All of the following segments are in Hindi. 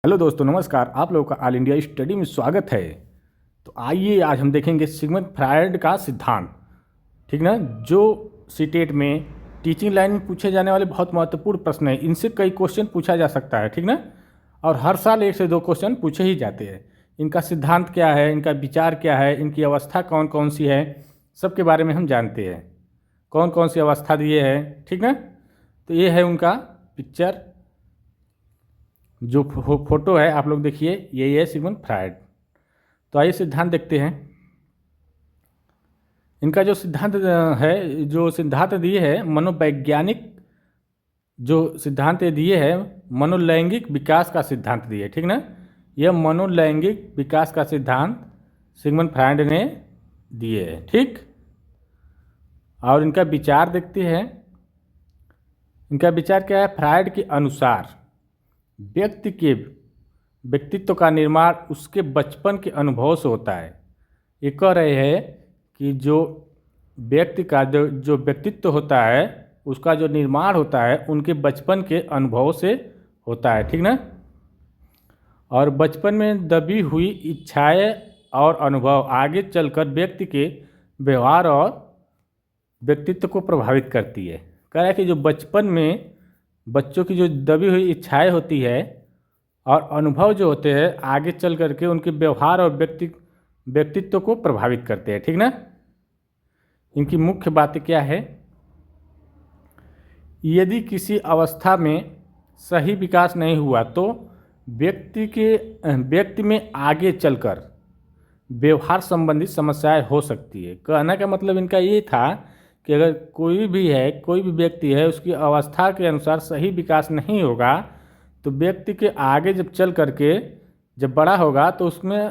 हेलो दोस्तों, नमस्कार। आप लोगों का ऑल इंडिया स्टडी में स्वागत है। तो आइए आज हम देखेंगे सिगमंड फ्रायड का सिद्धांत। ठीक ना, जो सीटेट में टीचिंग लाइन में पूछे जाने वाले बहुत महत्वपूर्ण प्रश्न है। इनसे कई क्वेश्चन पूछा जा सकता है, ठीक ना। और हर साल 1 से 2 क्वेश्चन पूछे ही जाते हैं। इनका सिद्धांत क्या है, इनका विचार क्या है, इनकी अवस्था कौन कौन सी है, सबके बारे में हम जानते हैं। कौन कौन सी अवस्था दिए है, ठीक ना। तो ये है उनका पिक्चर, जो फोटो है आप लोग देखिए, यही है सिगमंड फ्रायड। तो आइए सिद्धांत देखते हैं। इनका जो सिद्धांत है, जो सिद्धांत दिए है मनोवैज्ञानिक, जो सिद्धांत दिए है मनोलैंगिक विकास का सिद्धांत दिए, ठीक ना। यह मनोलैंगिक विकास का सिद्धांत सिगमंड फ्रायड ने दिए है, ठीक। और इनका विचार देखते हैं। इनका विचार क्या है? फ्रायड के अनुसार व्यक्ति के व्यक्तित्व का निर्माण उसके बचपन के अनुभव से होता है। ये कह रहे हैं कि जो व्यक्ति का जो व्यक्तित्व होता है, उसका जो निर्माण होता है उनके बचपन के अनुभव से होता है, ठीक ना। और बचपन में दबी हुई इच्छाएं और अनुभव आगे चलकर व्यक्ति के व्यवहार और व्यक्तित्व को प्रभावित करती है। कह रहा है कि जो बचपन में बच्चों की जो दबी हुई इच्छाएं होती है और अनुभव जो होते हैं, आगे चल करके उनके व्यवहार और व्यक्तित्व को प्रभावित करते हैं, ठीक ना। इनकी मुख्य बातें क्या है? यदि किसी अवस्था में सही विकास नहीं हुआ तो व्यक्ति में आगे चलकर व्यवहार संबंधी समस्याएं हो सकती है। कहने का मतलब इनका ये था कि अगर कोई भी व्यक्ति है, उसकी अवस्था के अनुसार सही विकास नहीं होगा तो व्यक्ति के आगे जब चल करके जब बड़ा होगा तो उसमें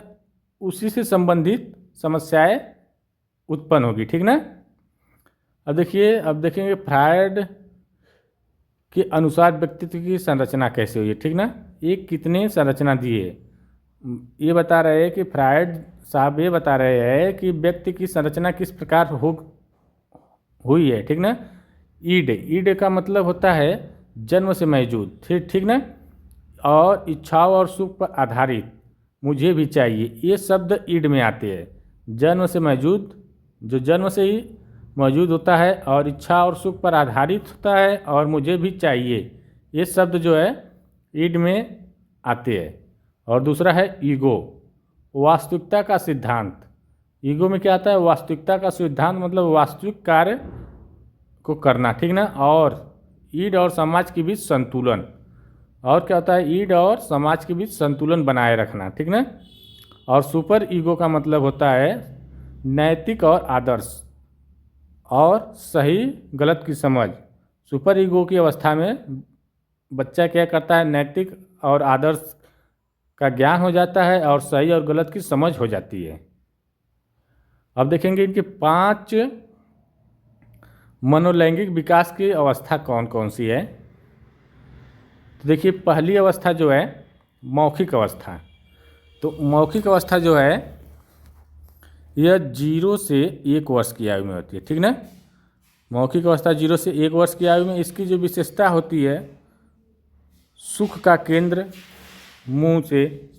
उसी से संबंधित समस्याएं उत्पन्न होगी, ठीक ना। अब देखेंगे फ्रायड के अनुसार व्यक्तित्व की संरचना कैसे हुई है, ठीक ना। ये कितने संरचना दिए, ये बता रहे हैं कि फ्रायड साहब ये बता रहे हैं कि व्यक्ति की संरचना किस प्रकार हुई है, ठीक ना। ईड का मतलब होता है जन्म से मौजूद, ठीक ना। और इच्छाओं और सुख पर आधारित, मुझे भी चाहिए, ये शब्द ईड में आते हैं। जन्म से मौजूद, जो जन्म से ही मौजूद होता है, और इच्छा और सुख पर आधारित होता है, और मुझे भी चाहिए, ये शब्द जो है ईड में आते हैं। और दूसरा है ईगो, वास्तविकता का सिद्धांत। ईगो में क्या आता है? वास्तविकता का सिद्धांत, मतलब वास्तविक कार्य को करना, ठीक ना। और ईड और समाज के बीच संतुलन। और क्या होता है? ईड और समाज के बीच संतुलन बनाए रखना, ठीक ना। और सुपर ईगो का मतलब होता है नैतिक और आदर्श और सही गलत की समझ। सुपर ईगो की अवस्था में बच्चा क्या करता है? नैतिक और आदर्श का ज्ञान हो जाता है और सही और गलत की समझ हो जाती है। अब देखेंगे इनके 5 मनोलैंगिक विकास की अवस्था कौन कौन सी है। तो देखिए, पहली अवस्था जो है मौखिक अवस्था। तो मौखिक अवस्था जो है यह 0 से 1 वर्ष की आयु में होती है, ठीक ना। मौखिक अवस्था 0 से 1 वर्ष की आयु में इसकी जो विशेषता होती है, सुख का केंद्र मुंह से,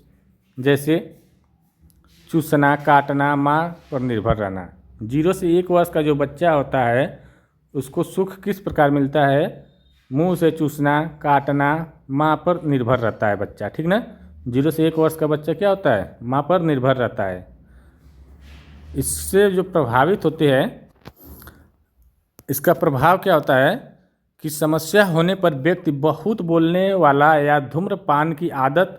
जैसे चूसना, काटना, माँ पर निर्भर रहना। 0 से 1 वर्ष का जो बच्चा होता है उसको सुख किस प्रकार मिलता है? मुंह से चूसना, काटना, माँ पर निर्भर रहता है बच्चा, ठीक ना। 0 से 1 वर्ष का बच्चा क्या होता है? माँ पर निर्भर रहता है। इससे जो प्रभावित होते हैं, इसका प्रभाव क्या होता है कि समस्या होने पर व्यक्ति बहुत बोलने वाला या धूम्रपान की आदत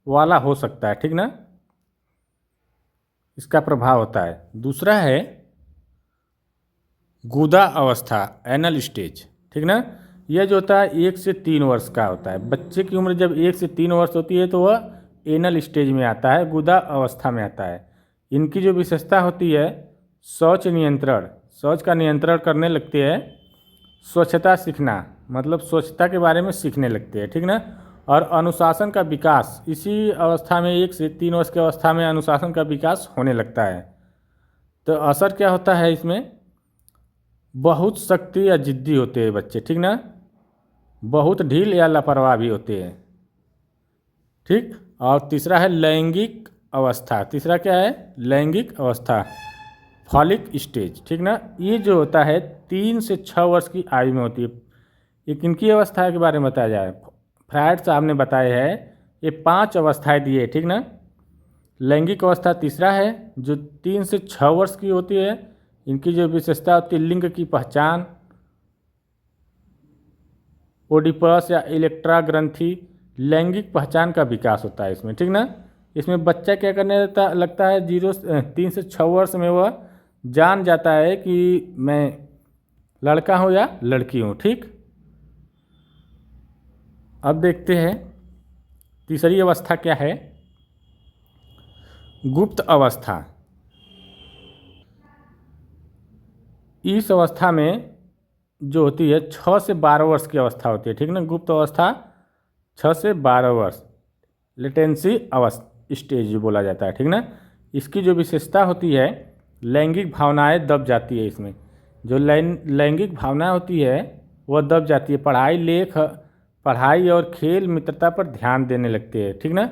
वाला हो सकता है, ठीक ना। इसका प्रभाव होता है। दूसरा है गुदा अवस्था, एनल स्टेज, ठीक ना। यह जो होता है 1 से 3 वर्ष का होता है। बच्चे की उम्र जब 1 से 3 वर्ष होती है तो वह एनल स्टेज में आता है, गुदा अवस्था में आता है। इनकी जो विशेषता होती है शौच नियंत्रण, शौच का नियंत्रण करने लगते हैं। स्वच्छता सीखना, मतलब स्वच्छता के बारे में सीखने लगते हैं, ठीक ना। और अनुशासन का विकास, इसी अवस्था में 1 से 3 वर्ष की अवस्था में अनुशासन का विकास होने लगता है। तो असर क्या होता है इसमें? बहुत सख्ती या जिद्दी होते हैं बच्चे, ठीक ना। बहुत ढील या लापरवाह भी होते हैं, ठीक। और तीसरा है लैंगिक अवस्था। तीसरा क्या है? लैंगिक अवस्था, फॉलिक स्टेज। ठीक ना। ये जो होता है 3 से 6 वर्ष की आयु में होती है। ये किनकी अवस्था के बारे में बताया जाए? फ्रायड साहब ने बताया है, ये 5 अवस्थाएं दी है। ठीक ना। लैंगिक अवस्था तीसरा है जो 3 से 6 वर्ष की होती है। इनकी जो विशेषता होती है, लिंग की पहचान, ओडिपस या इलेक्ट्रा ग्रंथि, लैंगिक पहचान का विकास होता है इसमें। ठीक ना। इसमें बच्चा क्या करने लगता है 3 से 6 वर्ष में वह जान जाता है कि मैं लड़का हूँ या लड़की हूँ। ठीक। अब देखते हैं तीसरी अवस्था क्या है, गुप्त अवस्था। इस अवस्था में जो होती है 6 से 12 वर्ष की अवस्था होती है। ठीक ना। गुप्त अवस्था 6 से 12 वर्ष, लेटेंसी अवस्था स्टेज बोला जाता है। ठीक ना। इसकी जो विशेषता होती है, लैंगिक भावनाएं दब जाती है। इसमें जो लैंगिक भावना होती है वह दब जाती है। पढ़ाई और खेल मित्रता पर ध्यान देने लगते हैं। ठीक ना।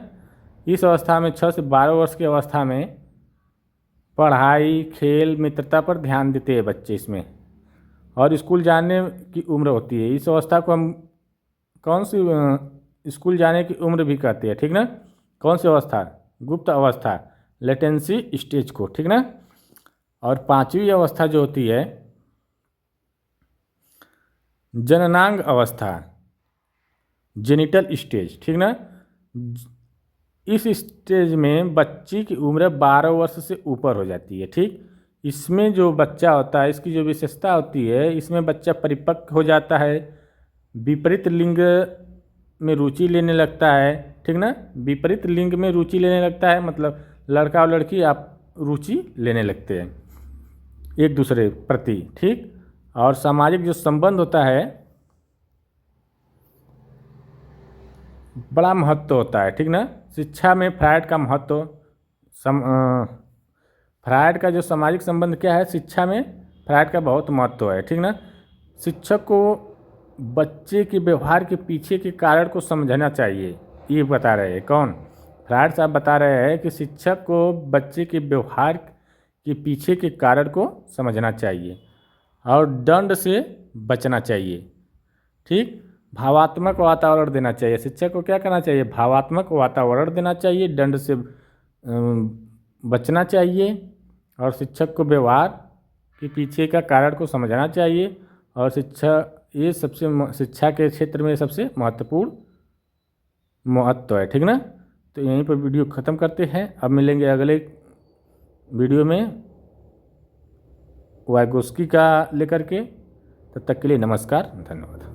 इस अवस्था में 6 से 12 वर्ष की अवस्था में पढ़ाई, खेल, मित्रता पर ध्यान देते हैं बच्चे इसमें, और स्कूल जाने की उम्र होती है। इस अवस्था को हम कौन सी स्कूल जाने की उम्र भी कहते हैं। ठीक ना। कौन सी अवस्था? गुप्त अवस्था, लेटेंसी स्टेज को। ठीक ना। और 5वीं अवस्था जो होती है जननांग अवस्था, जेनिटल स्टेज। ठीक ना। इस स्टेज में बच्ची की उम्र 12 वर्ष से ऊपर हो जाती है। ठीक। इसमें जो बच्चा होता है, इसकी जो विशेषता होती है, इसमें बच्चा परिपक्व हो जाता है, विपरीत लिंग में रुचि लेने लगता है। ठीक ना। विपरीत लिंग में रुचि लेने लगता है मतलब लड़का और लड़की आप रुचि लेने लगते हैं एक दूसरे प्रति। ठीक। और सामाजिक जो संबंध होता है बड़ा महत्व होता है। ठीक ना। शिक्षा में फ्रायड का महत्व, फ्रायड का जो सामाजिक संबंध क्या है, शिक्षा में फ्रायड का बहुत महत्व है। ठीक ना। शिक्षक को बच्चे के व्यवहार के पीछे के कारण को समझना चाहिए, ये बता रहे हैं। कौन? फ्रायड साहब बता रहे हैं कि शिक्षक को बच्चे के व्यवहार के पीछे के कारण को समझना चाहिए और दंड से बचना चाहिए। ठीक। भावात्मक वातावरण देना चाहिए। शिक्षक को क्या करना चाहिए? भावात्मक वातावरण देना चाहिए, दंड से बचना चाहिए, और शिक्षक को व्यवहार के पीछे का कारण को समझना चाहिए। और ये शिक्षा के क्षेत्र में सबसे महत्वपूर्ण महत्व है। ठीक ना। तो यहीं पर वीडियो ख़त्म करते हैं। अब मिलेंगे अगले वीडियो में वाइगोस्की का लेकर के। तब तक के लिए नमस्कार, धन्यवाद।